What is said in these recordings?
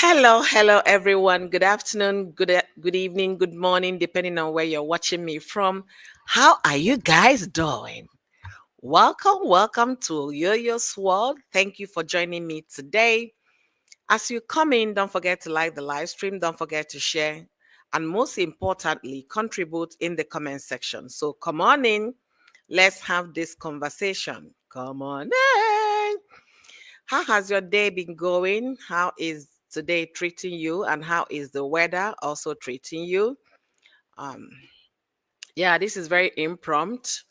Hello, everyone. Good afternoon, good evening, good morning, depending on where you're watching me from. How are you guys doing? Welcome to Yo-Yo's World. Thank you for joining me today. As you come in, don't forget to like the live stream. Don't forget to share, and most importantly, contribute in the comment section. So come on in. Let's have this conversation. Come on in. How has your day been going? How is today treating you? And how is the weather also treating you? Um, yeah, this is very impromptu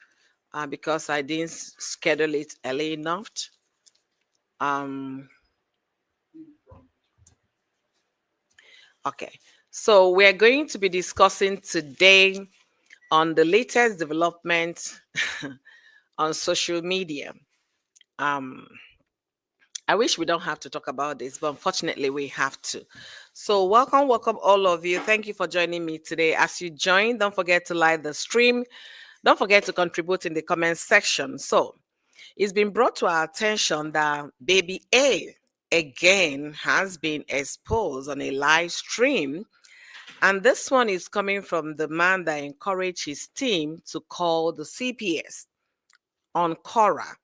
because I didn't schedule it early enough. Um, okay, so we're going to be discussing today on the latest development on social media. Um, I wish we don't have to talk about this, but unfortunately we have to. So welcome all of you. Thank you for joining me today. As you join, don't forget to like the stream. Don't forget to contribute in the comment section. So it's been brought to our attention that baby A again has been exposed on a live stream. And this one is coming from the man that encouraged his team to call the CPS on Cora,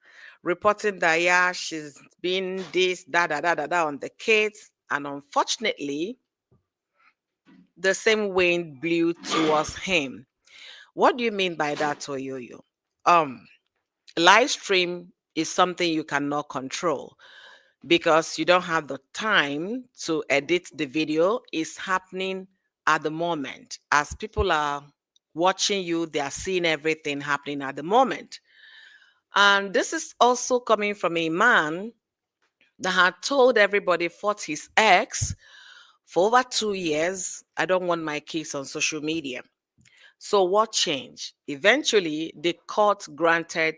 reporting that yeah, she's been this, da on the kids. And unfortunately, the same wind blew towards him. What do you mean by that, Oyoyo? Um, Live stream is something you cannot control because you don't have the time to edit the video. It's happening at the moment. As people are watching you, they are seeing everything happening at the moment. And this is also coming from a man that had told everybody, fought his ex for over 2 years. I don't want my kids on social media. So what changed? Eventually, the court granted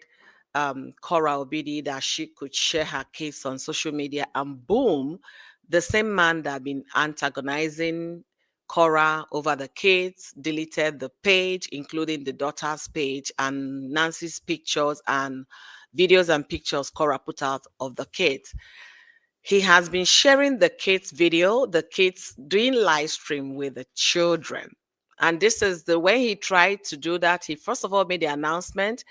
Cora Obidi that she could share her case on social media, and boom, the same man that had been antagonizing Cora over the kids deleted the page, including the daughter's page and Nancy's pictures and videos and pictures Cora put out of the kids. He has been sharing the kids video, the kids doing live stream with the children. And this is the way he tried to do that. He first of all made the announcement,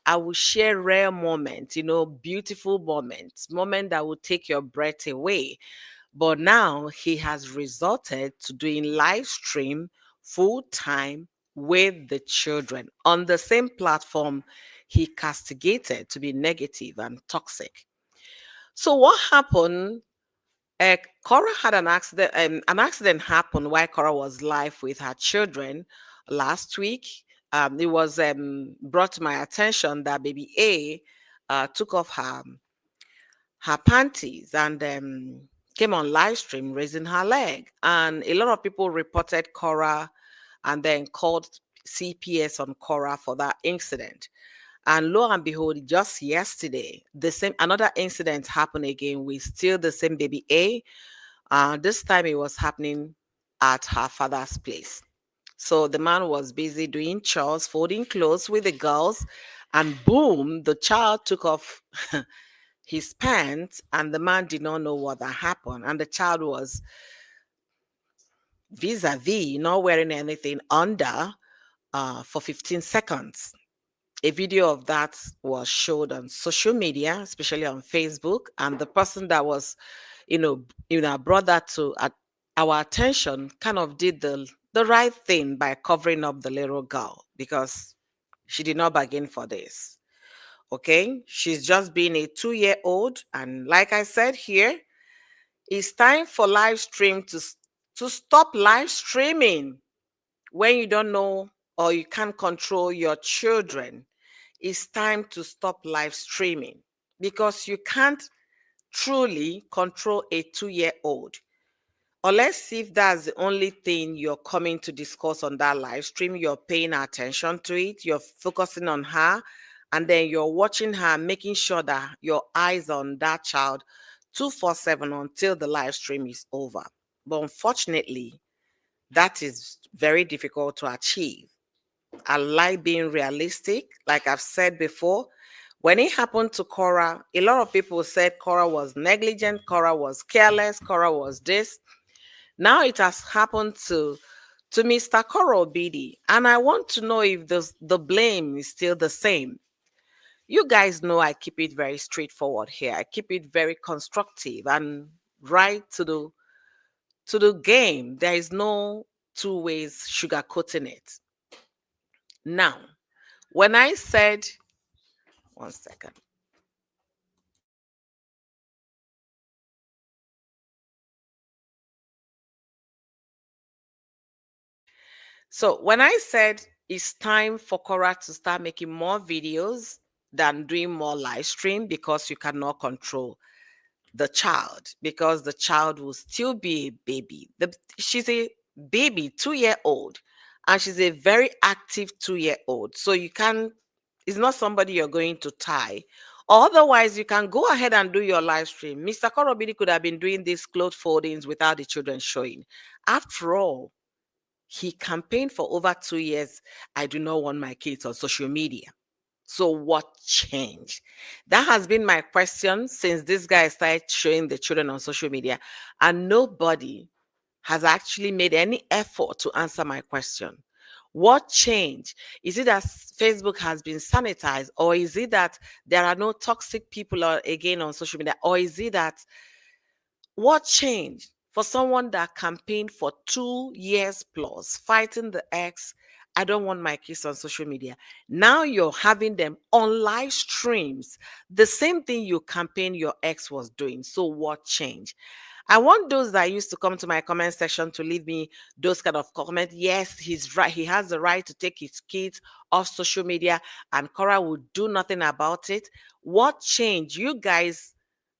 I will share rare moments, beautiful moments, moment that will take your breath away. But now he has resorted to doing live stream full time with the children on the same platform he castigated to be negative and toxic. So what happened? Cora had an accident. An accident happened while Cora was live with her children last week. It was brought to my attention that baby A took off her panties and came on live stream raising her leg, and a lot of people reported Cora and then called CPS on Cora for that incident. And lo and behold, just yesterday, the same another incident happened again with still the same baby A. This time it was happening at her father's place. So the man was busy doing chores, folding clothes with the girls, and boom, the child took off his pants, and the man did not know what had happened. And the child was vis-a-vis, not wearing anything under for 15 seconds. A video of that was showed on social media, especially on Facebook, and the person that was, brought that to our attention kind of did the right thing by covering up the little girl because she did not bargain for this. Okay, she's just being a 2-year-old, and like I said here, it's time for live stream to stop live streaming when you don't know or you can't control your children. It's time to stop live streaming because you can't truly control a 2-year-old. Or let's see if that's the only thing you're coming to discuss on that live stream. You're paying attention to it, you're focusing on her, and then you're watching her, making sure that your eyes on that child 247 until the live stream is over. But unfortunately, that is very difficult to achieve. I like being realistic. Like I've said before, when it happened to Cora, a lot of people said Cora was negligent, Cora was careless, Cora was this. Now it has happened to Mr. Coral BD, and I want to know if the blame is still the same. You guys know I keep it very straightforward here. I keep it very constructive and right to the game. There is no two ways sugarcoating it. Now, when I said, one second. So when I said it's time for Cora to start making more videos than doing more live stream because you cannot control the child, because the child will still be a baby. She's a baby, 2 year old, and she's a very active 2 year old. So you can, it's not somebody you're going to tie. Otherwise, you can go ahead and do your live stream. Mr. Korobidi could have been doing these clothes foldings without the children showing. After all, he campaigned for over 2 years. I do not want my kids on social media. So what changed? That has been my question since this guy started showing the children on social media, and nobody has actually made any effort to answer my question. What changed? Is it that Facebook has been sanitized, or is it that there are no toxic people again on social media, or is it that what changed for someone that campaigned for 2 years plus, fighting the ex? I don't want my kids on social media. Now you're having them on live streams. The same thing you campaigned your ex was doing. So what changed? I want those that used to come to my comment section to leave me those kind of comments. Yes, he's right. He has the right to take his kids off social media, and Cora will do nothing about it. What changed? You guys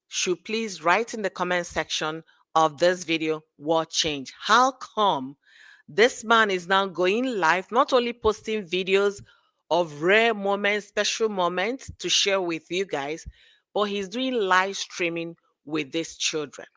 should please write in the comment section of this video what changed. How come this man is now going live, not only posting videos of rare moments, special moments to share with you guys, but he's doing live streaming with these children.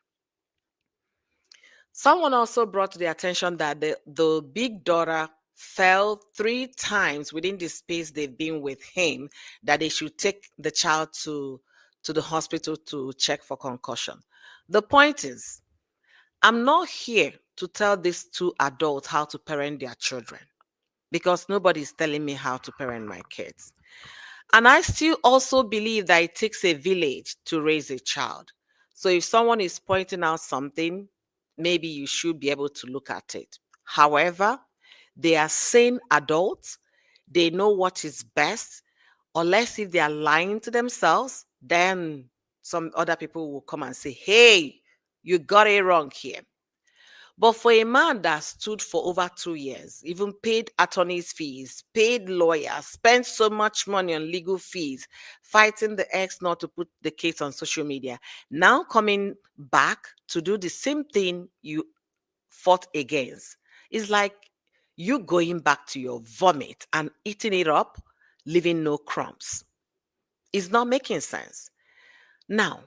Someone also brought to the attention that the big daughter fell 3 times within the space they've been with him, that they should take the child to the hospital to check for concussion. The point is, I'm not here to tell these two adults how to parent their children, because nobody's telling me how to parent my kids. And I still also believe that it takes a village to raise a child. So if someone is pointing out something, maybe you should be able to look at it. However, they are sane adults. They know what is best. Unless if they are lying to themselves, then some other people will come and say, hey, you got it wrong here. But for a man that stood for over 2 years, even paid attorney's fees, paid lawyers, spent so much money on legal fees, fighting the ex not to put the case on social media, now coming back to do the same thing you fought against, is like you going back to your vomit and eating it up, leaving no crumbs. It's not making sense. Now,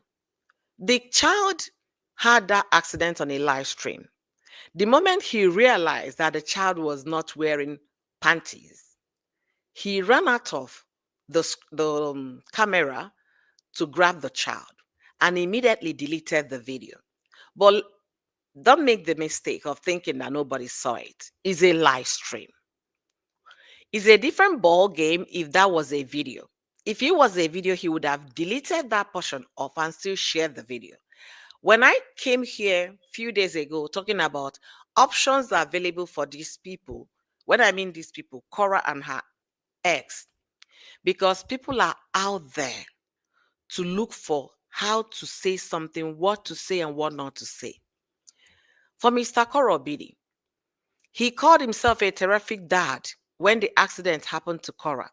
the child had that accident on a live stream. The moment he realized that the child was not wearing panties, he ran out of the camera to grab the child and immediately deleted the video. But don't make the mistake of thinking that nobody saw it. It's a live stream. It's a different ball game if that was a video. If it was a video, he would have deleted that portion off and still shared the video. When I came here a few days ago talking about options that are available for these people, when I mean these people, Cora and her ex, because people are out there to look for how to say something, what to say and what not to say. For Mr. Korobidi, he called himself a terrific dad when the accident happened to Cora.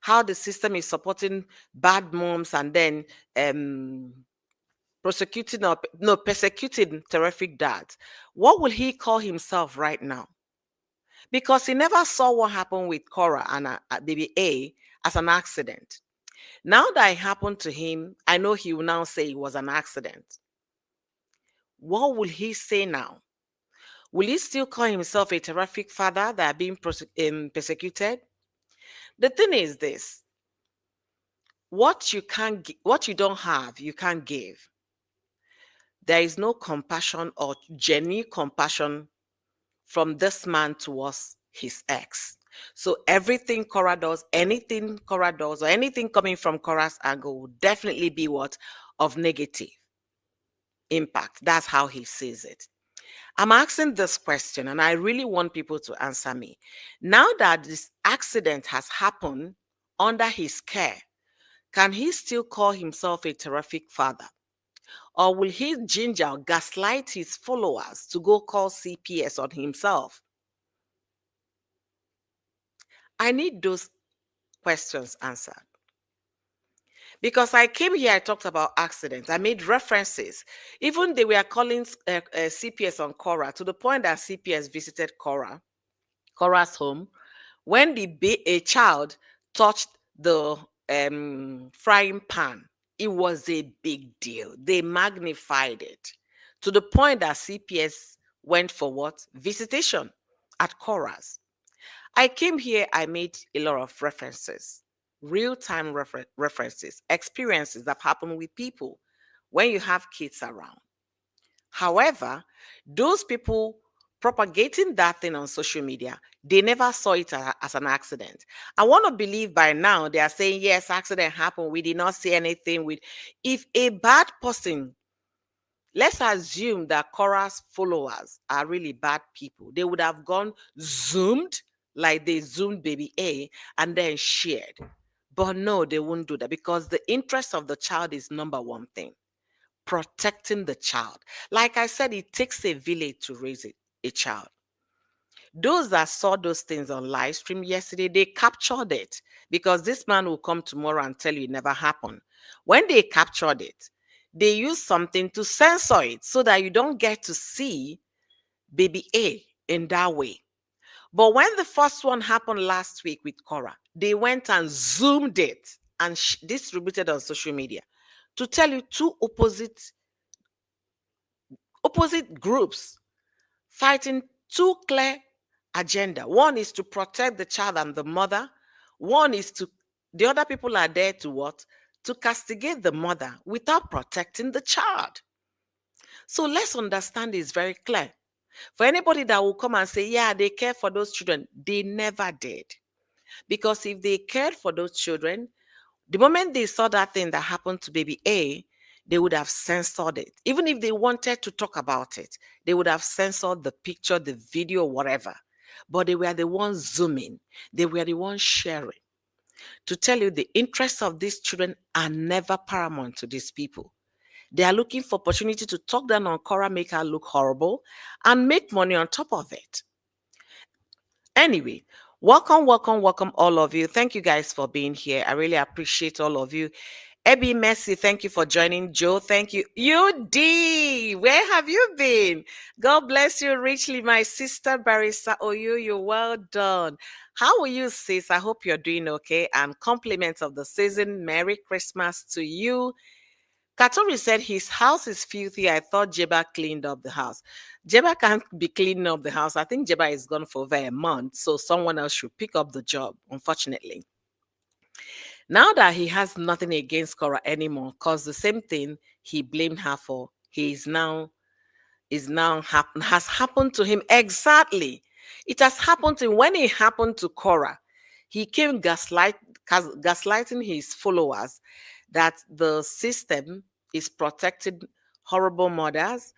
How the system is supporting bad moms and then persecuting terrific dads. What will he call himself right now? Because he never saw what happened with Cora and baby A as an accident. Now that it happened to him, I know he will now say it was an accident. What will he say now? Will he still call himself a terrific father that are being persecuted? The thing is this: what you don't have, you can't give. there is no compassion or genuine compassion from this man towards his ex. So everything Cora does, anything Cora does, or anything coming from Cora's angle will definitely be what? Of negative impact. That's how he sees it. I'm asking this question, and I really want people to answer me. Now that this accident has happened under his care, can he still call himself a terrific father? Or will he ginger or gaslight his followers to go call CPS on himself? I need those questions answered. Because I came here, I talked about accidents. I made references. Even they were calling CPS on Cora to the point that CPS visited Cora's home. When a child touched the frying pan, it was a big deal. They magnified it to the point that CPS went for what? Visitation at Cora's. I came here, I made a lot of references, real time references, experiences that happen with people when you have kids around. However, those people propagating that thing on social media, they never saw it as an accident. I want to believe by now they are saying, yes, accident happened. We did not see anything with. If a bad person, let's assume that Cora's followers are really bad people, they would have gone zoomed like they zoomed baby A and then shared. But no, they won't do that because the interest of the child is number one thing, protecting the child. Like I said, it takes a village to raise a child. Those that saw those things on live stream yesterday, they captured it because this man will come tomorrow and tell you it never happened. When they captured it, they used something to censor it so that you don't get to see baby A in that way. But when the first one happened last week with Cora, they went and zoomed it and distributed on social media to tell you two opposite groups fighting two clear agenda. One is to protect the child and the mother. One is to, the other people are there to what? To castigate the mother without protecting the child. So let's understand this very clear. For anybody that will come and say, yeah, they care for those children, they never did. Because if they cared for those children, the moment they saw that thing that happened to baby A, they would have censored it. Even if they wanted to talk about it, they would have censored the picture, the video, whatever. But they were the ones zooming. They were the ones sharing. To tell you, the interests of these children are never paramount to these people. They are looking for opportunity to talk down on Cora, make her look horrible, and make money on top of it. Anyway, welcome, all of you. Thank you guys for being here. I really appreciate all of you. Abby Messi, thank you for joining. Joe, thank you. UD, where have you been? God bless you richly, my sister Barisa Oyu. You're well done. How are you, sis? I hope you're doing okay. And compliments of the season. Merry Christmas to you. Katori said his house is filthy. I thought Jeba cleaned up the house. Jeba can't be cleaning up the house. I think Jeba is gone for over a month, so someone else should pick up the job, unfortunately. Now that he has nothing against Cora anymore, because the same thing he blamed her for, has happened to him exactly. It has happened to him. When it happened to Cora, he came gaslighting his followers that the system is protecting horrible mothers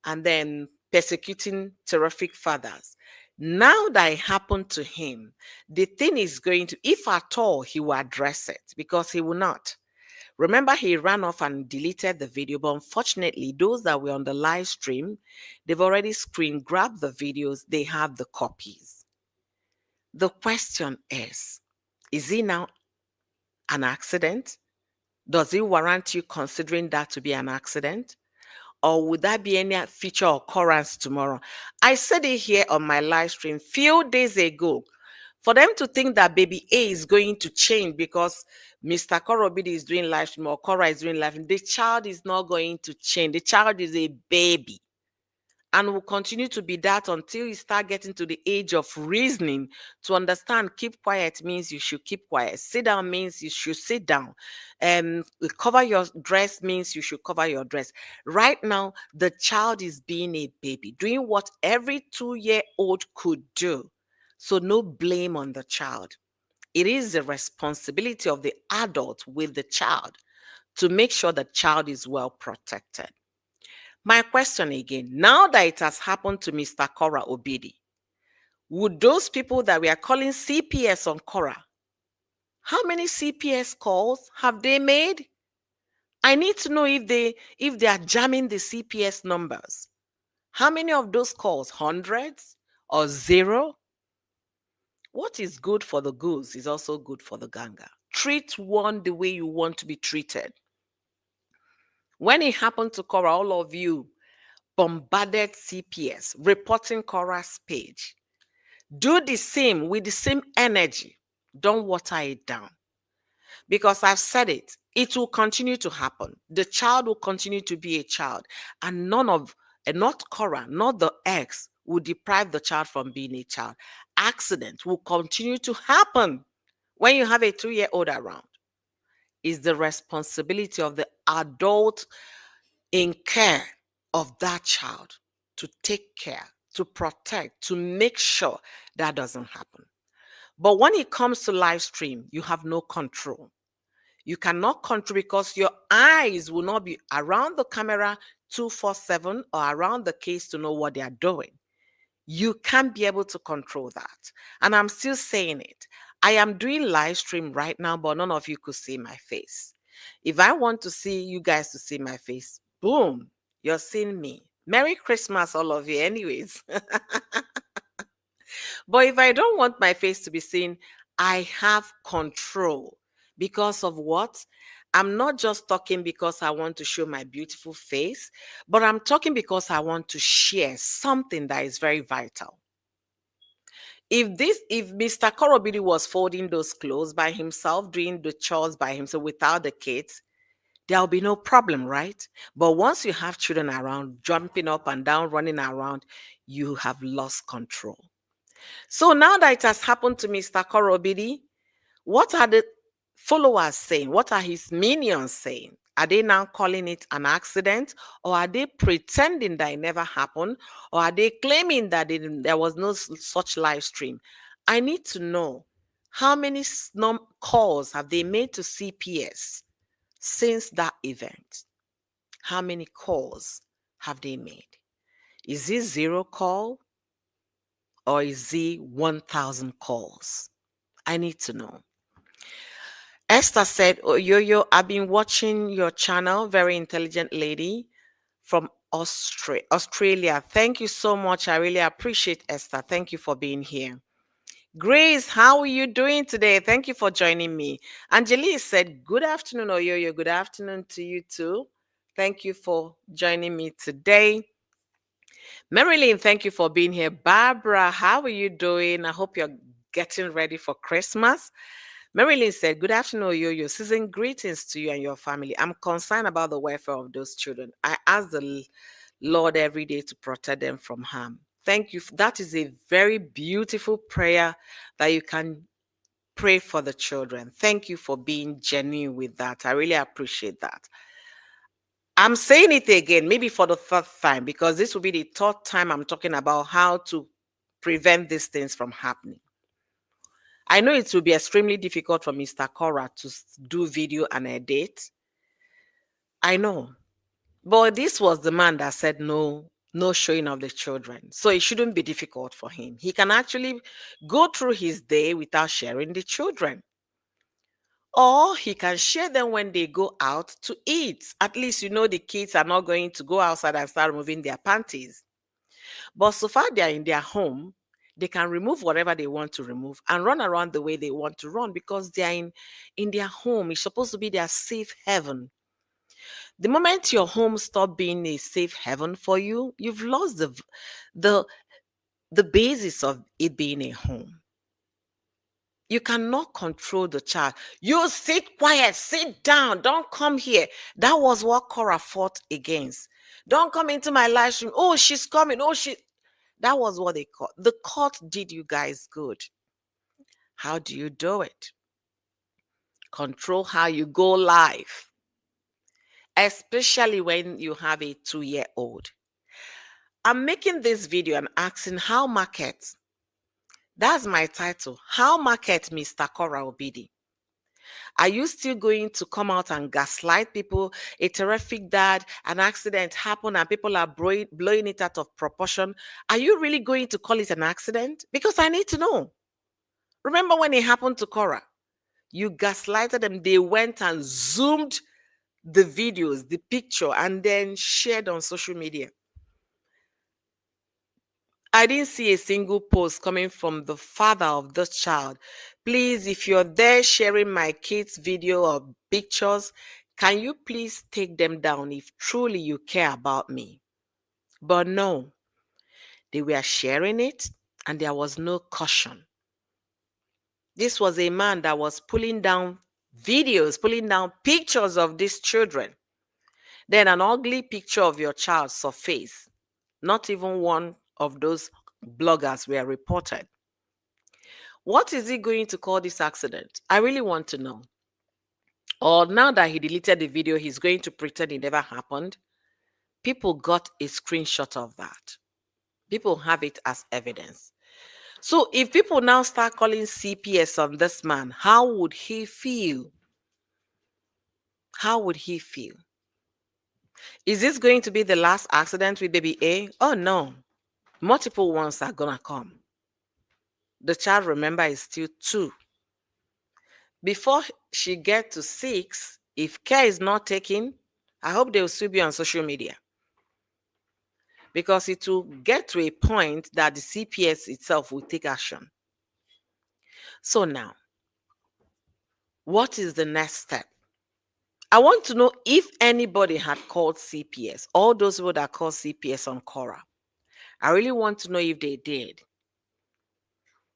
and then persecuting terrific fathers. Now that it happened to him, the thing is going to, if at all, he will address it because he will not. Remember, he ran off and deleted the video, but unfortunately, those that were on the live stream, they've already screen grabbed the videos, they have the copies. The question is he now an accident? Does it warrant you considering that to be an accident? Or would that be any future occurrence tomorrow? I said it here on my live stream few days ago. For them to think that baby A is going to change because Mr. Korobidi is doing live stream or Cora is doing live stream, the child is not going to change. The child is a baby. and will continue to be that until you start getting to the age of reasoning to understand keep quiet means you should keep quiet. Sit down means you should sit down. Cover your dress means you should cover your dress. Right now, the child is being a baby, doing what every 2-year-old could do. So no blame on the child. It is the responsibility of the adult with the child to make sure the child is well protected. My question again, now that it has happened to Mr. Cora Obidi, would those people that we are calling CPS on Cora, how many CPS calls have they made? I need to know if they are jamming the CPS numbers. How many of those calls? Hundreds or zero? What is good for the goose is also good for the gander. Treat one the way you want to be treated. When it happened to Cora, all of you bombarded CPS, reporting Cora's page. Do the same with the same energy. Don't water it down. Because I've said it, it will continue to happen. The child will continue to be a child. And not Cora, not the ex, will deprive the child from being a child. Accident will continue to happen when you have a 2-year-old around. It's the responsibility of the adult in care of that child to take care, to protect, to make sure that doesn't happen. But when it comes to live stream, you have no control. You cannot control because your eyes will not be around the camera 247 or around the case to know what they are doing. You can't be able to control that. And I'm still saying it. I am doing live stream right now, but none of you could see my face. If I want to see you guys to see my face, boom, you're seeing me. Merry Christmas, all of you, anyways. But if I don't want my face to be seen, I have control. Because of what? I'm not just talking because I want to show my beautiful face, but I'm talking because I want to share something that is very vital. If Mr. Korobidi was folding those clothes by himself, doing the chores by himself without the kids, there'll be no problem, right? But once you have children around, jumping up and down, running around, you have lost control. So now that it has happened to Mr. Korobidi, what are the followers saying? What are his minions saying? Are they now calling it an accident? Or are they pretending that it never happened? Or are they claiming that there was no such live stream? I need to know how many calls have they made to CPS since that event? How many calls have they made? Is it 0 call or is it 1,000 calls? I need to know. Esther said, oh, Yo, I've been watching your channel, very intelligent lady from Australia. Thank you so much. I really appreciate Esther. Thank you for being here. Grace, how are you doing today? Thank you for joining me. Angelie said, good afternoon, Oyoyo. Good afternoon to you too. Thank you for joining me today. Marilyn, thank you for being here. Barbara, how are you doing? I hope you're getting ready for Christmas. Marilyn said, good afternoon, Yo-Yo. Season greetings to you and your family. I'm concerned about the welfare of those children. I ask the Lord every day to protect them from harm. Thank you. That is a very beautiful prayer that you can pray for the children. Thank you for being genuine with that. I really appreciate that. I'm saying it again, maybe for the third time, because this will be the third time I'm talking about how to prevent these things from happening. I know it will be extremely difficult for Mr. Cora to do video and edit. I know. But this was the man that said no showing of the children. So it shouldn't be difficult for him. He can actually go through his day without sharing the children. Or he can share them when they go out to eat. At least the kids are not going to go outside and start removing their panties. But so far they are in their home, they can remove whatever they want to remove and run around the way they want to run because they are in their home. It's supposed to be their safe heaven. The moment your home stops being a safe heaven for you, you've lost the basis of it being a home. You cannot control the child. You sit quiet, sit down, don't come here. That was what Cora fought against. Don't come into my live stream. Oh, she's coming. Oh, she. That was what they caught. The court did you guys good. How do you do it? Control how you go live, especially when you have a 2-year-old. I'm making this video and asking how market. That's my title. How market Mr. Cora Obidi? Are you still going to come out and gaslight people? A terrific dad, an accident happened and people are blowing it out of proportion. Are you really going to call it an accident? Because I need to know. Remember when it happened to Cora? You gaslighted them. They went and zoomed the videos, the picture, and then shared on social media. I didn't see a single post coming from the father of this child. Please, if you're there sharing my kids' video or pictures, can you please take them down if truly you care about me? But no, they were sharing it and there was no caution. This was a man that was pulling down videos, pulling down pictures of these children. Then an ugly picture of your child surfaced. Not even one of those bloggers were reported. What is he going to call this accident? I really want to know. Or now that he deleted the video, he's going to pretend it never happened. People got a screenshot of that. People have it as evidence. So if people now start calling CPS on this man, how would he feel? How would he feel? Is this going to be the last accident with baby A? Oh no. Multiple ones are gonna come. The child, remember, is still 2. Before she gets to 6, if care is not taken, I hope they will still be on social media. Because it will get to a point that the CPS itself will take action. So now, what is the next step? I want to know if anybody had called CPS, all those people that called CPS on Cora. I really want to know if they did.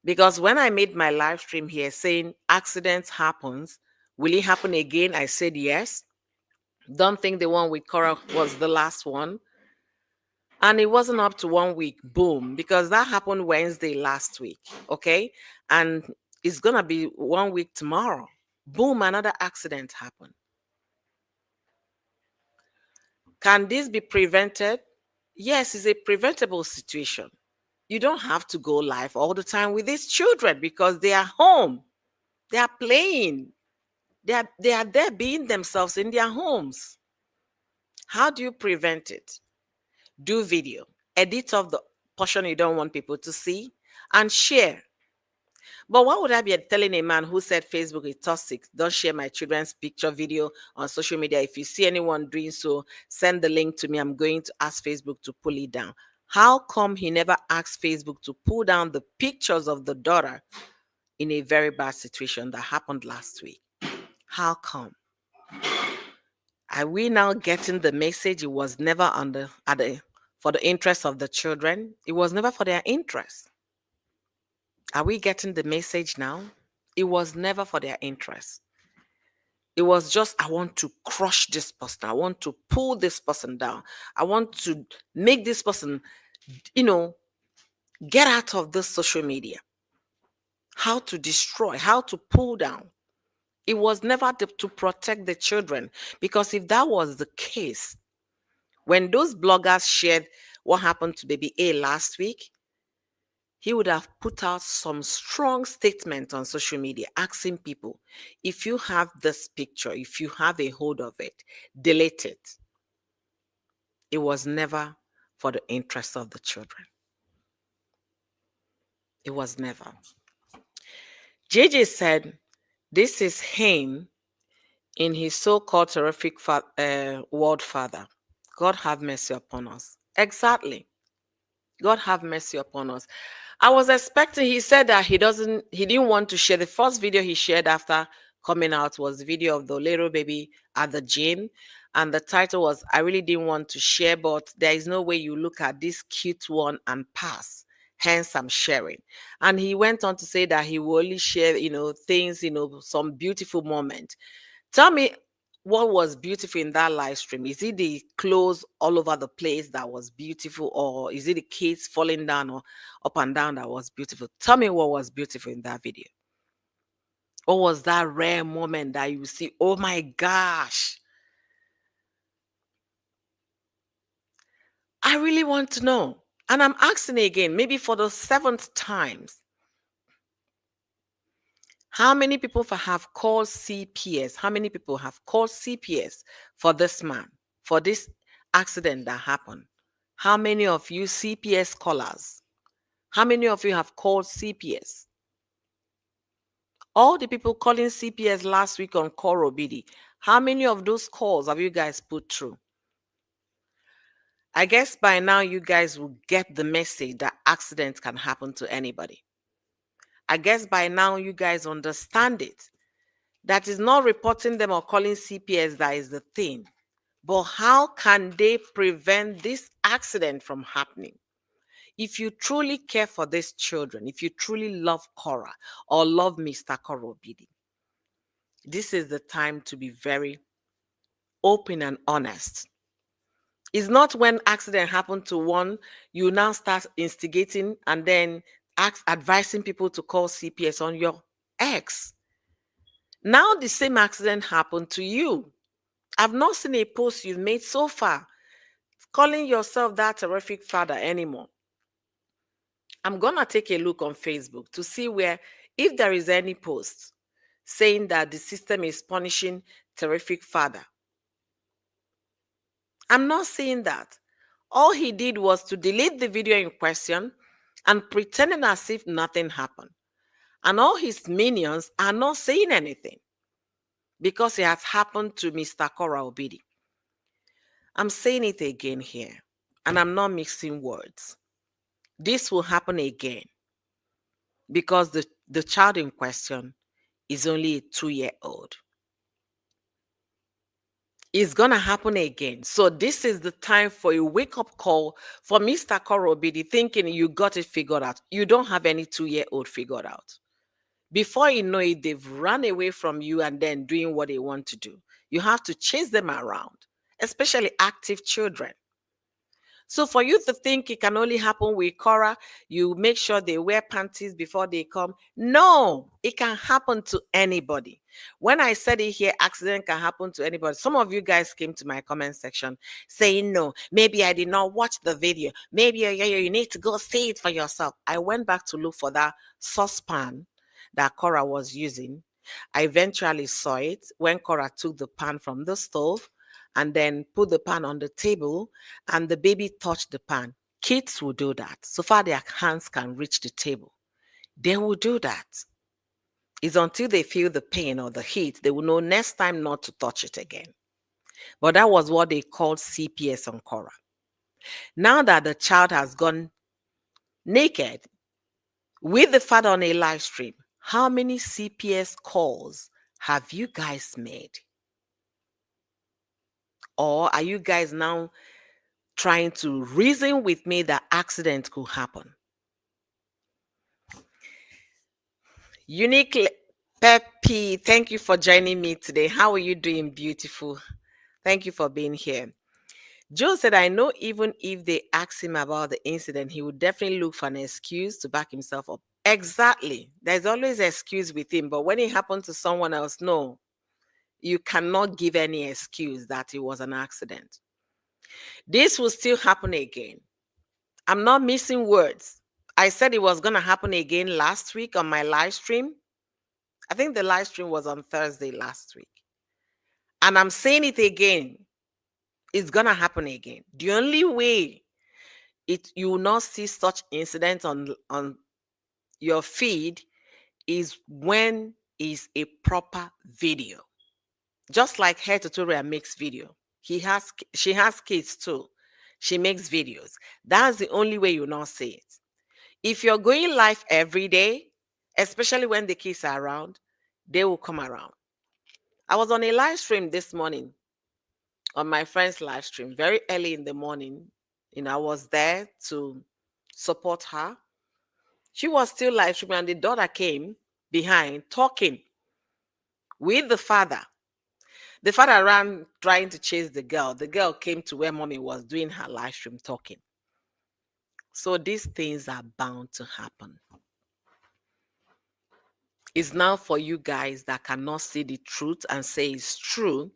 Because when I made my live stream here saying accidents happens, will it happen again? I said yes. Don't think the one with Cora was the last one. And it wasn't up to 1 week, boom, because that happened Wednesday last week, okay? And it's gonna be 1 week tomorrow. Boom, another accident happened. Can this be prevented? Yes, it's a preventable situation. You don't have to go live all the time with these children because they are home. They are playing. They are there being themselves in their homes. How do you prevent it? Do video. Edit off the portion you don't want people to see and share. But what would I be telling a man who said Facebook is toxic? Don't share my children's picture video on social media. If you see anyone doing so, send the link to me. I'm going to ask Facebook to pull it down. How come he never asked Facebook to pull down the pictures of the daughter in a very bad situation that happened last week? How come? Are we now getting the message it was never for the interest of the children? It was never for their interest. Are we getting the message now? It was never for their interest. It was just, I want to crush this person. I want to pull this person down. I want to make this person, get out of this social media. How to destroy, how to pull down. It was never to protect the children. Because if that was the case, when those bloggers shared what happened to baby A last week, he would have put out some strong statement on social media asking people, if you have this picture, if you have a hold of it, delete it. It was never for the interest of the children. It was never. JJ said, this is him in his so-called terrific world father. God have mercy upon us. Exactly. God have mercy upon us. I was expecting, he said that he didn't want to share. The first video he shared after coming out was the video of the little baby at the gym. And the title was, I really didn't want to share, but there is no way you look at this cute one and pass. Hence, I'm sharing. And he went on to say that he will only share, things, some beautiful moment. Tell me, what was beautiful in that live stream? Is it the clothes all over the place that was beautiful, or is it the kids falling down or up and down that was beautiful? Tell me what was beautiful in that video. What was that rare moment that you see? Oh my gosh. I really want to know. And I'm asking again, maybe for the seventh times. How many people have called CPS? How many people have called CPS for this man, for this accident that happened? How many of you CPS callers? How many of you have called CPS? All the people calling CPS last week on Coro BD, how many of those calls have you guys put through? I guess by now you guys will get the message that accidents can happen to anybody. I guess by now you guys understand it. That is not reporting them or calling CPS that is the thing. But how can they prevent this accident from happening? If you truly care for these children, if you truly love Cora or love Mr. Cora Obidi, this is the time to be very open and honest. It's not when accident happened to one, you now start instigating and then advising people to call CPS on your ex. Now the same accident happened to you. I've not seen a post you've made so far calling yourself that terrific father anymore. I'm going to take a look on Facebook to see where, if there is any post saying that the system is punishing terrific father. I'm not seeing that. All he did was to delete the video in question and pretending as if nothing happened. And all his minions are not saying anything because it has happened to Mr. Cora Obidi. I'm saying it again here, and I'm not mixing words. This will happen again because the child in question is only a 2-year-old. It's going to happen again. So this is the time for a wake-up call for Mr. Korobidi thinking you got it figured out. You don't have any 2-year-old figured out. Before you know it, they've run away from you and then doing what they want to do. You have to chase them around, especially active children. So for you to think it can only happen with Cora, you make sure they wear panties before they come. No, it can happen to anybody. When I said it here, accident can happen to anybody. Some of you guys came to my comment section saying, no, maybe I did not watch the video. Maybe you need to go see it for yourself. I went back to look for that saucepan that Cora was using. I eventually saw it when Cora took the pan from the stove and then put the pan on the table and the baby touched the pan. Kids will do that. So far their hands can reach the table. They will do that. It's until they feel the pain or the heat, they will know next time not to touch it again. But that was what they called CPS on Cora. Now that the child has gone naked with the father on a live stream, how many CPS calls have you guys made? Or are you guys now trying to reason with me that accident could happen? Unique Peppy, thank you for joining me today. How are you doing, beautiful? Thank you for being here. Joe said, I know even if they ask him about the incident, he would definitely look for an excuse to back himself up. Exactly. There's always an excuse with him. But when it happened to someone else, no, you cannot give any excuse that it was an accident. This will still happen again. I'm not missing words. I said it was going to happen again last week on my live stream. I think the live stream was on Thursday last week. And I'm saying it again. It's going to happen again. The only way you will not see such incidents on your feed is when is a proper video. Just like Hair Tutorial makes video. She has kids too. She makes videos. That's the only way you will not see it. If you're going live every day, especially when the kids are around, they will come around. I was on a live stream this morning, on my friend's live stream, very early in the morning. I was there to support her. She was still live streaming, and the daughter came behind talking with the father. The father ran trying to chase the girl. The girl came to where mommy was doing her live stream talking. So these things are bound to happen. It's now for you guys that cannot see the truth and say it's true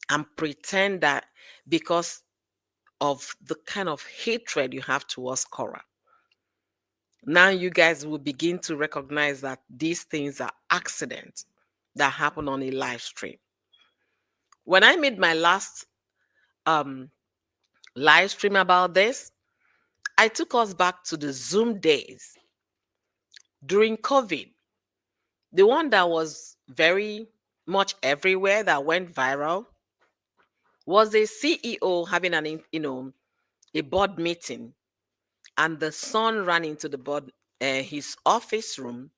and pretend that because of the kind of hatred you have towards Korah. Now you guys will begin to recognize that these things are accidents that happen on a live stream. When I made my last um, live stream about this, I took us back to the Zoom days during COVID. The one that was very much everywhere that went viral was a CEO having a board meeting, and the son ran into the board his office room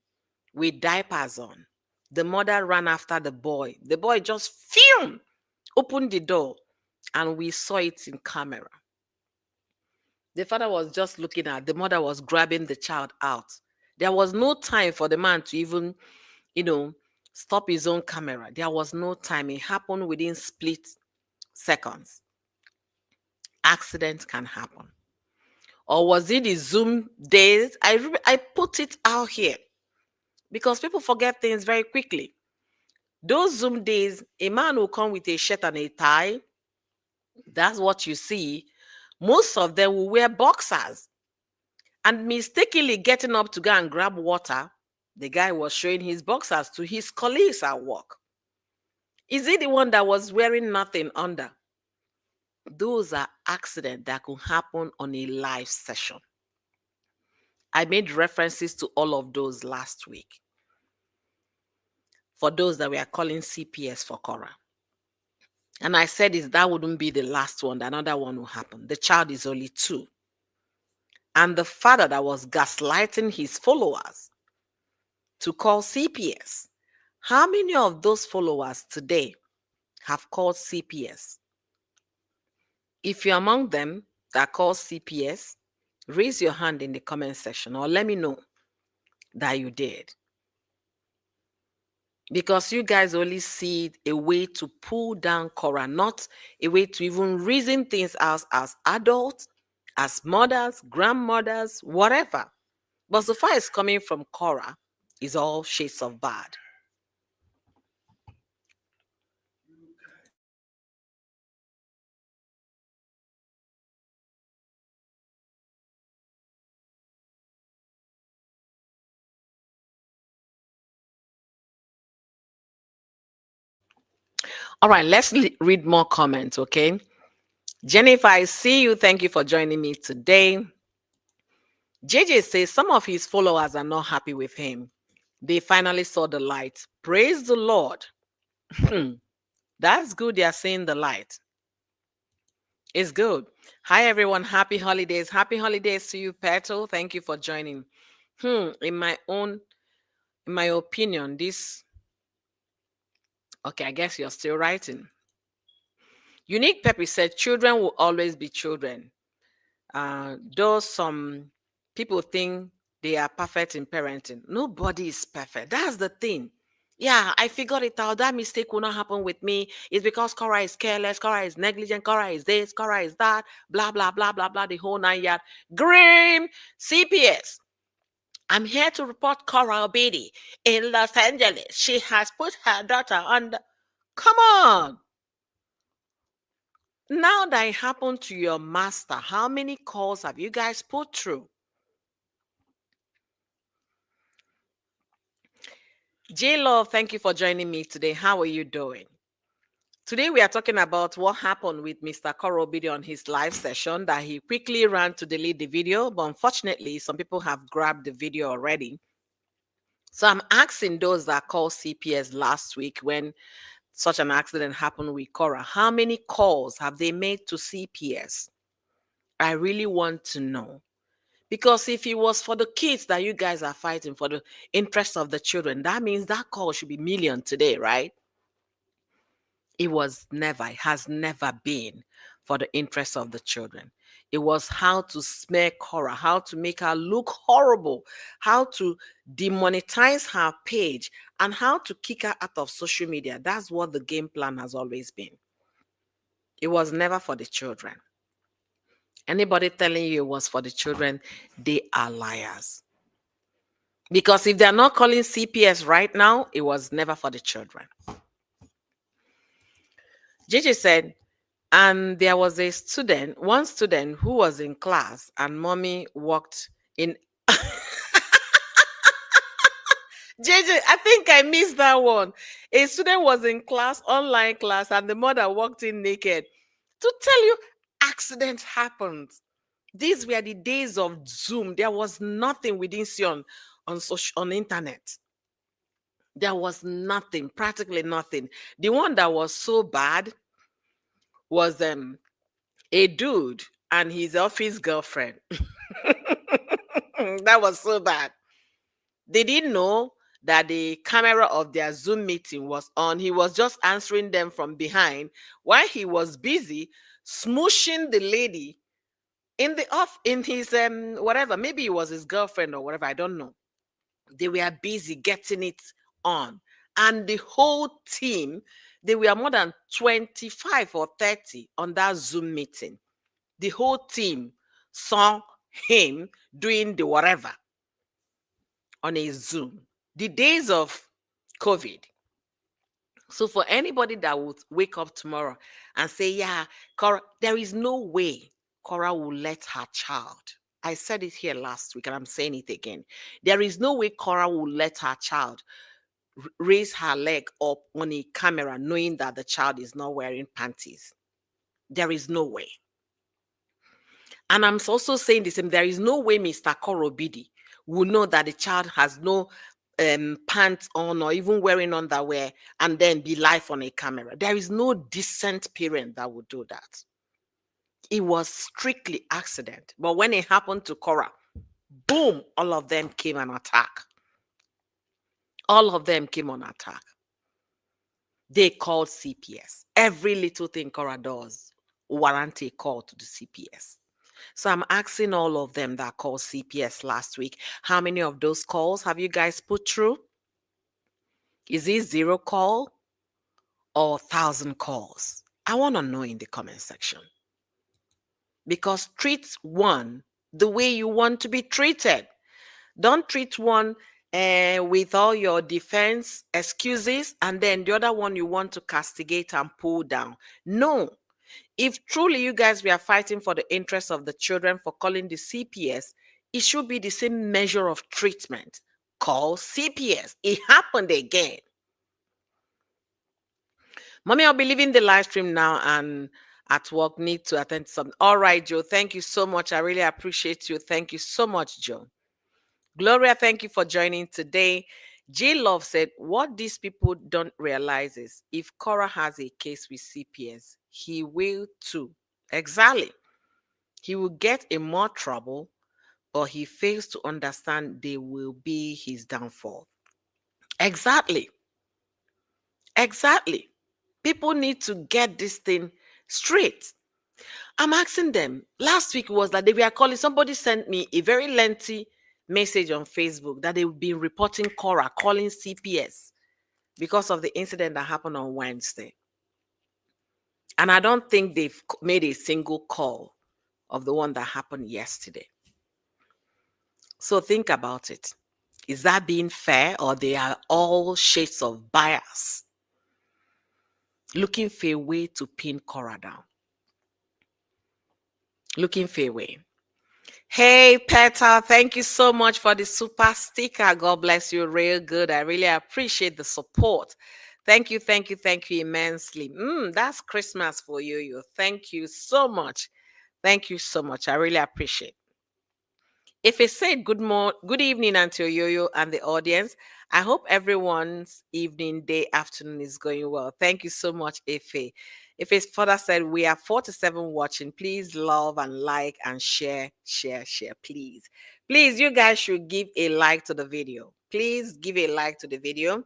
with diapers on. The mother ran after the boy. The boy just opened the door, and we saw it in camera. The father was just looking at, the mother was grabbing the child out. There was no time for the man to even, you know, stop his own camera. There was no time. It happened within split seconds. Accidents can happen. Or was it the Zoom days? I put it out here because people forget things very quickly. Those Zoom days, a man will come with a shirt and a tie. That's what you see. Most of them will wear boxers and mistakenly getting up to go and grab water. The guy was showing his boxers to his colleagues at work. Is he the one that was wearing nothing under? Those are accidents that could happen on a live session. I made references to all of those last week. For those that we are calling CPS for Korah. And I said that wouldn't be the last one. Another one will happen. The child is only 2. And the father that was gaslighting his followers to call CPS. How many of those followers today have called CPS? If you're among them that call CPS, raise your hand in the comment section or let me know that you did. Because you guys only see a way to pull down Korah, not a way to even reason things out as adults, as mothers, grandmothers, whatever. But so far as coming from Korah, is all shades of bad. All right, let's read more comments, okay? Jennifer, I see you. Thank you for joining me today. JJ says some of his followers are not happy with him. They finally saw the light. Praise the Lord. That's good. They are seeing the light. It's good. Hi, everyone. Happy holidays. Happy holidays to you, Petal. Thank you for joining. In my opinion, okay, I guess you're still writing. Unique Peppy said, children will always be children. Though some people think they are perfect in parenting. Nobody is perfect. That's the thing. Yeah, I figured it out. That mistake will not happen with me. It's because Korah is careless, Korah is negligent, Korah is this, Korah is that, blah, blah, blah, blah, blah, the whole 9 yard. Grim CPS. I'm here to report Korah Obedi in Los Angeles. She has put her daughter under. Come on. Now that it happened to your master, how many calls have you guys put through? J Love, thank you for joining me today. How are you doing? Today we are talking about what happened with Mr. Korobidi on his live session, that he quickly ran to delete the video, but unfortunately some people have grabbed the video already. So I'm asking those that called CPS last week when such an accident happened with Korah, how many calls have they made to CPS? I really want to know. Because if it was for the kids that you guys are fighting for the interest of the children, that means that call should be million today, right? It has never been for the interest of the children. It was how to smear Cora, how to make her look horrible, how to demonetize her page, and how to kick her out of social media. That's what the game plan has always been. It was never for the children. Anybody telling you it was for the children, they are liars. Because if they're not calling CPS right now, it was never for the children. Gigi said, and there was one student who was in class, and mommy walked in. JJ, I think I missed that one. A student was in class, online class, and the mother walked in naked. To tell you, accidents happened. These were the days of Zoom. There was nothing we didn't see on internet. There was nothing, practically nothing. The one that was so bad was a dude and his office girlfriend. That was so bad. They didn't know that the camera of their Zoom meeting was on. He was just answering them from behind while he was busy smooshing the lady in his whatever. Maybe it was his girlfriend or whatever. I don't know. They were busy getting it on. And the whole team, they were more than 25 or 30 on that Zoom meeting. The whole team saw him doing the whatever on a Zoom. The days of COVID. So for anybody that would wake up tomorrow and say, yeah, Cora, there is no way Cora will let her child. I said it here last week and I'm saying it again. There is no way Cora will let her child raise her leg up on a camera knowing that the child is not wearing panties. There is no way. And I'm also saying the same. There is no way Mr. Korobidi will know that the child has no pants on or even wearing underwear and then be live on a camera. There is no decent parent that would do that. It was strictly accident. But when it happened to Cora, boom, all of them came on attack. All of them came on attack. They called CPS. Every little thing Cora does warrant a call to the CPS. So I'm asking all of them that called CPS last week, how many of those calls have you guys put through? Is it 0 call or 1,000 calls? I want to know in the comment section. Because treat one the way you want to be treated. Don't treat one with all your defense excuses and then the other one you want to castigate and pull down. No. If truly you guys were fighting for the interests of the children for calling the CPS, it should be the same measure of treatment. Call CPS. It happened again. Mommy, I'll be leaving the live stream now and at work need to attend to something. All right, Joe. Thank you so much. I really appreciate you. Thank you so much, Joe. Gloria, thank you for joining today. J Love said, what these people don't realize is if Cora has a case with CPS, he will too. Exactly. He will get in more trouble, but he fails to understand they will be his downfall. Exactly. Exactly. People need to get this thing straight. I'm asking them. Last week was that they were calling. Somebody sent me a very lengthy message on Facebook that they would be reporting Cora, calling CPS because of the incident that happened on Wednesday. And I don't think they've made a single call of the one that happened yesterday. So think about it. Is that being fair or they are all shades of bias? Looking for a way to pin Cora down. Looking for a way. Hey, Petal, thank you so much for the super sticker. God bless you. Real good. I really appreciate the support. Thank you, thank you, thank you immensely. That's Christmas for you. Thank you so much. Thank you so much. I really appreciate it. If I say good evening unto Yo-Yo and the audience, I hope everyone's evening, day, afternoon is going well. Thank you so much, Ife. If his father said we are 47 watching, please love and like and share, please. Please, you guys should give a like to the video. Please give a like to the video.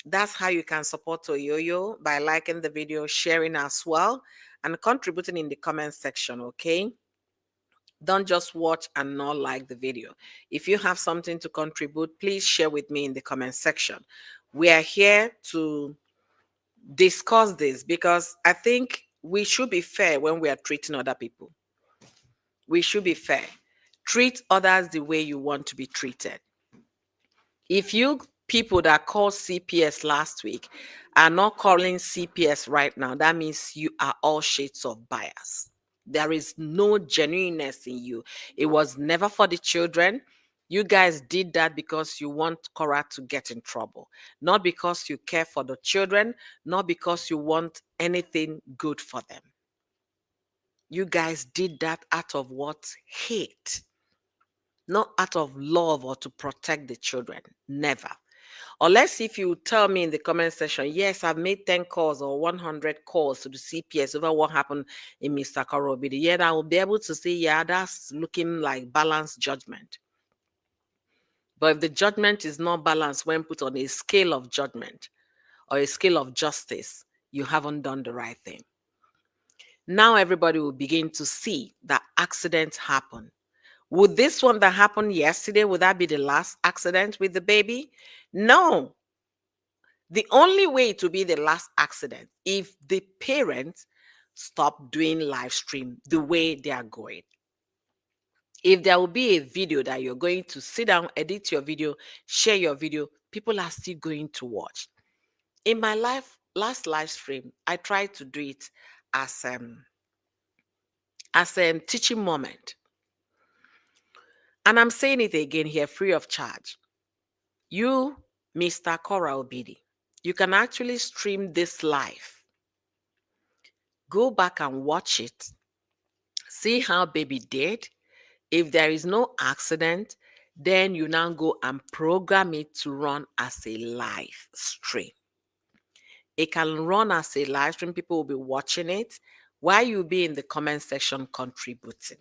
That's how you can support Yo-Yo by liking the video, sharing as well, and contributing in the comment section, okay? Don't just watch and not like the video. If you have something to contribute, please share with me in the comment section. We are here to discuss this because I think we should be fair when we are treating other people. We should be fair. Treat others the way you want to be treated. If you people that called CPS last week are not calling CPS right now, that means you are all shades of bias. There is no genuineness in you. It was never for the children. You guys did that because you want Cora to get in trouble, not because you care for the children, not because you want anything good for them. You guys did that out of what? Hate, not out of love or to protect the children. Never. Unless if you tell me in the comment section, yes, I've made 10 calls or 100 calls to the CPS over what happened in Mr. Korobidi. Yeah, I will be able to say, yeah, that's looking like balanced judgment. But if the judgment is not balanced when put on a scale of judgment or a scale of justice, you haven't done the right thing. Now everybody will begin to see that accidents happen. Would this one that happened yesterday, would that be the last accident with the baby? No. The only way to be the last accident if the parents stop doing live stream the way they are going. If there will be a video that you're going to sit down, edit your video, share your video, people are still going to watch. In my last live stream, I tried to do it as a teaching moment. And I'm saying it again here, free of charge. You, Mr. Cora Obidi, you can actually stream this live. Go back and watch it. See how baby did. If there is no accident, then you now go and program it to run as a live stream. It can run as a live stream. People will be watching it while you'll be in the comment section contributing.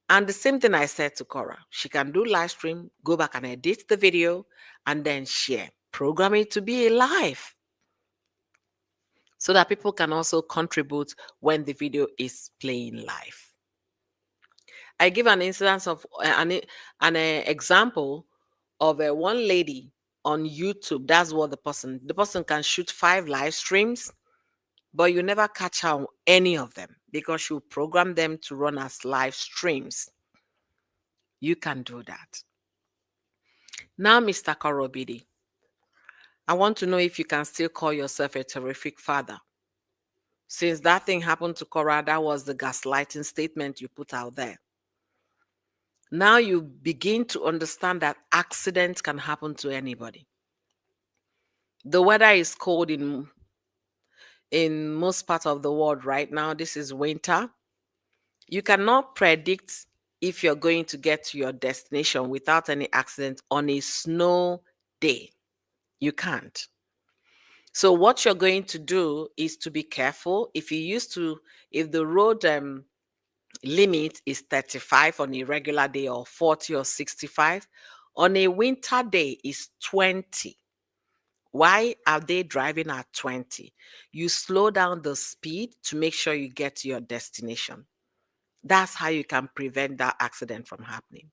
And the same thing I said to Cora. She can do live stream, go back and edit the video, and then share. Program it to be a live so that people can also contribute when the video is playing live. I give an instance of an example of one lady on YouTube. That's what the person can shoot 5 live streams, but you never catch her on any of them because you program them to run as live streams. You can do that. Now, Mr. Korobidi, I want to know if you can still call yourself a terrific father. Since that thing happened to Cora, that was the gaslighting statement you put out there. Now you begin to understand that accidents can happen to anybody. The weather is cold in most parts of the world right now. This is winter. You cannot predict if you're going to get to your destination without any accident on a snow day. You can't. So what you're going to do is to be careful. If the road limit is 35 on a regular day or 40 or 65, on a winter day is 20. Why are they driving at 20? You slow down the speed to make sure you get to your destination. That's how you can prevent that accident from happening.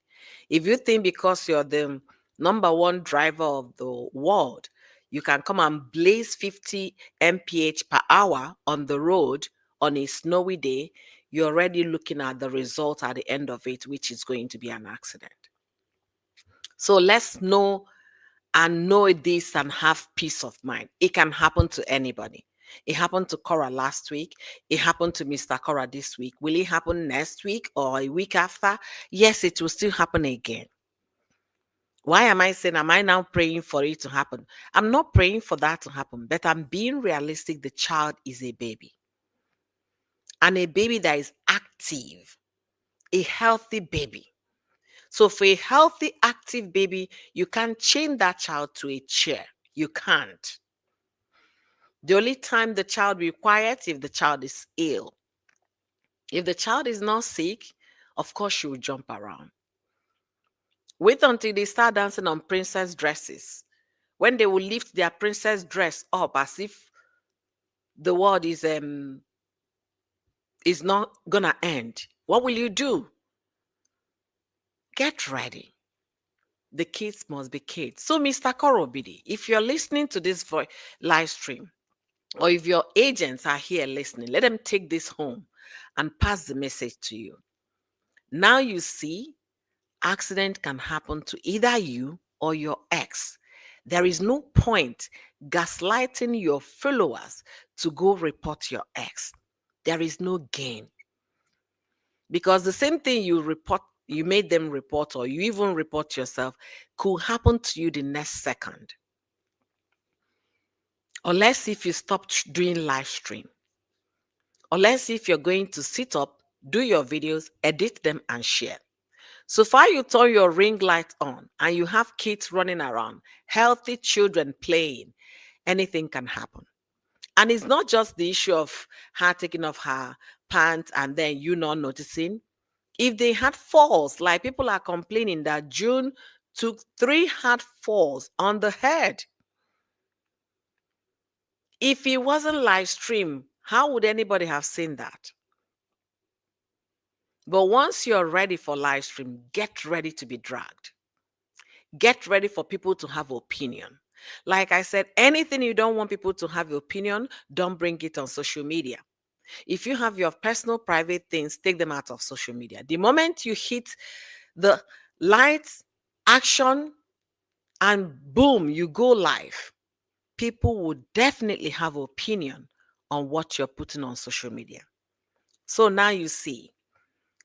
If you think because you're the number one driver of the world, you can come and blaze 50 mph per hour on the road on a snowy day, you're already looking at the result at the end of it, which is going to be an accident. So let's know this and have peace of mind. It can happen to anybody. It happened to Cora last week. It happened to Mr. Cora this week. Will it happen next week or a week after? Yes, it will still happen again. Why am I saying, am I now praying for it to happen? I'm not praying for that to happen, but I'm being realistic. The child is a baby. And a baby that is active, a healthy baby. So for a healthy, active baby, you can't chain that child to a chair. You can't. The only time the child will be quiet if the child is ill. If the child is not sick, of course she will jump around. Wait until they start dancing on princess dresses. When they will lift their princess dress up as if the world is not gonna end. What will you do? Get ready. The kids must be kids. So, Mr. Korobidi, if you're listening to this live stream, or if your agents are here listening, let them take this home and pass the message to you. Now you see, accident can happen to either you or your ex. There is no point gaslighting your followers to go report your ex. There is no gain. Because the same thing you made them report, or you even report yourself, could happen to you the next second. Unless if you stop doing live stream. Unless if you're going to sit up, do your videos, edit them, and share. So far, you turn your ring light on and you have kids running around, healthy children playing, anything can happen. And it's not just the issue of her taking off her pants and then you not noticing. If they had falls, like people are complaining that June took 3 hard falls on the head. If it wasn't live stream, how would anybody have seen that? But once you're ready for live stream, get ready to be dragged. Get ready for people to have opinion. Like I said, anything you don't want people to have opinion, don't bring it on social media. If you have your personal private things, take them out of social media. The moment you hit the lights, action, and boom, you go live, people will definitely have opinion on what you're putting on social media. So now you see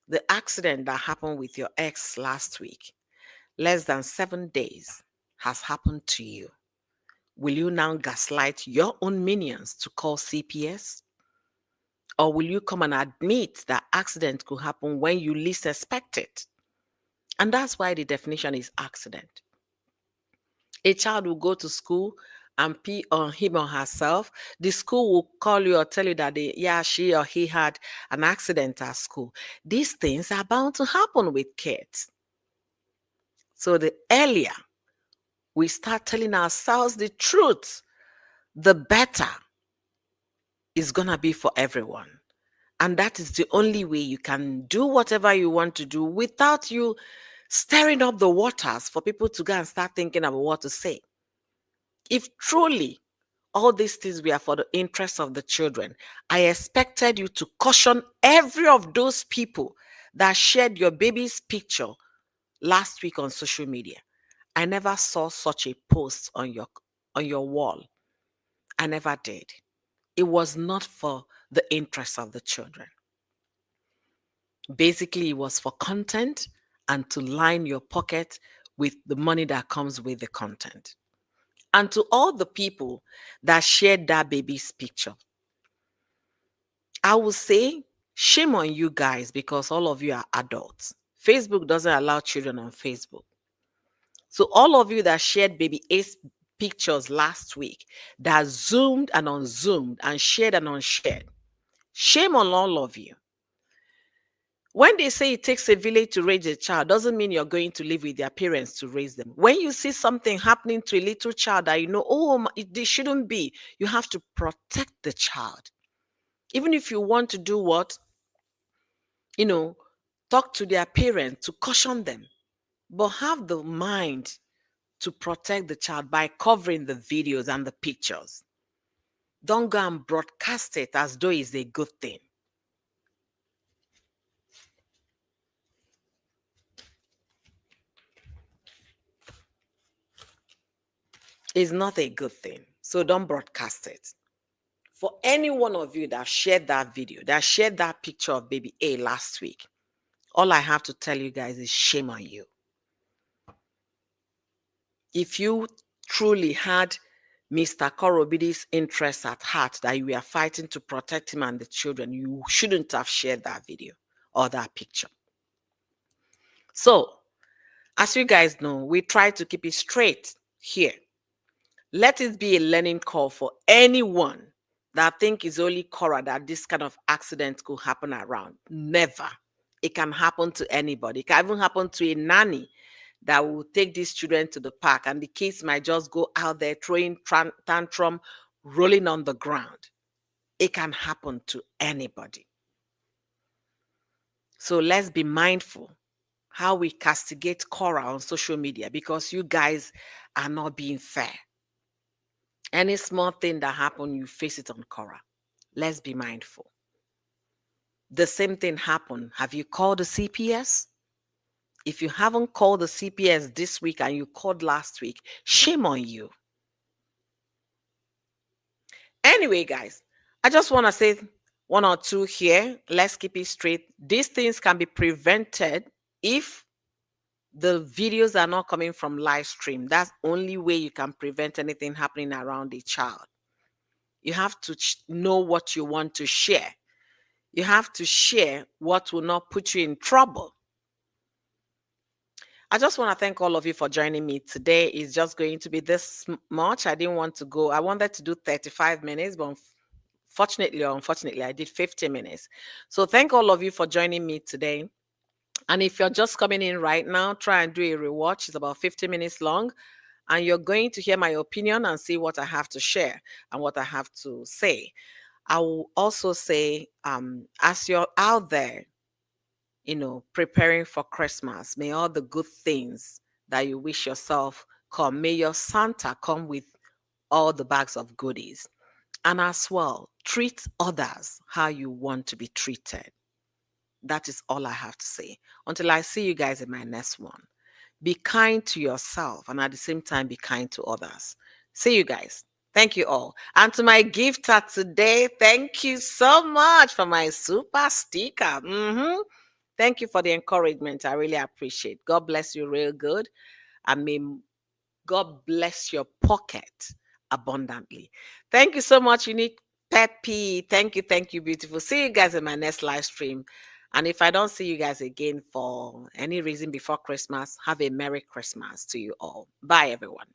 the accident that happened with your ex last week, less than 7 days, has happened to you. Will you now gaslight your own minions to call CPS? Or will you come and admit that accident could happen when you least expect it? And that's why the definition is accident. A child will go to school and pee on him or herself. The school will call you or tell you that she or he had an accident at school. These things are bound to happen with kids. So the earlier we start telling ourselves the truth, the better it's going to be for everyone. And that is the only way you can do whatever you want to do without you stirring up the waters for people to go and start thinking about what to say. If truly all these things were for the interest of the children, I expected you to caution every of those people that shared your baby's picture last week on social media. I never saw such a post on your wall. I never did. It was not for the interest of the children. Basically, it was for content and to line your pocket with the money that comes with the content. And to all the people that shared that baby's picture, I will say shame on you guys because all of you are adults. Facebook doesn't allow children on Facebook. So all of you that shared baby A's pictures last week, that zoomed and unzoomed and shared and unshared, shame on all of you. When they say it takes a village to raise a child, doesn't mean you're going to live with their parents to raise them. When you see something happening to a little child that you know, they shouldn't be, you have to protect the child. Even if you want to do what? Talk to their parents to caution them, but have the mind to protect the child by covering the videos and the pictures. Don't go and broadcast it as though it's a good thing. It's not a good thing. So don't broadcast it. For any one of you that shared that video, that shared that picture of baby A last week, all I have to tell you guys is shame on you. If you truly had Mr. Korobidi's interests at heart, that you were fighting to protect him and the children, you shouldn't have shared that video or that picture. So, as you guys know, we try to keep it straight here. Let it be a learning call for anyone that think it's only Cora that this kind of accident could happen around. Never. It can happen to anybody. It can even happen to a nanny that will take these children to the park and the kids might just go out there throwing tantrum, rolling on the ground. It can happen to anybody. So let's be mindful how we castigate Cora on social media, because you guys are not being fair. Any small thing that happen, you face it on Cora. Let's be mindful. The same thing happened. Have you called the CPS? If you haven't called the CPS this week and you called last week, shame on you. Anyway, guys, I just want to say one or two here. Let's keep it straight. These things can be prevented if the videos are not coming from live stream. That's only way you can prevent anything happening around a child. You have to know what you want to share. You have to share what will not put you in trouble. I just want to thank all of you for joining me today. It's just going to be this much. I didn't want to go. I wanted to do 35 minutes, but fortunately or unfortunately, I did 50 minutes. So thank all of you for joining me today. And if you're just coming in right now, try and do a rewatch. It's about 50 minutes long. And you're going to hear my opinion and see what I have to share and what I have to say. I will also say, as you're out there, preparing for Christmas, may all the good things that you wish yourself come. May your Santa come with all the bags of goodies. And as well, treat others how you want to be treated. That is all I have to say. Until I see you guys in my next one. Be kind to yourself and at the same time be kind to others. See you guys. Thank you all. And to my gifter today, thank you so much for my super sticker. Thank you for the encouragement. I really appreciate. God bless you real good. And may God bless your pocket abundantly. Thank you so much, Unique Peppy. Thank you, beautiful. See you guys in my next live stream. And if I don't see you guys again for any reason before Christmas, have a Merry Christmas to you all. Bye, everyone.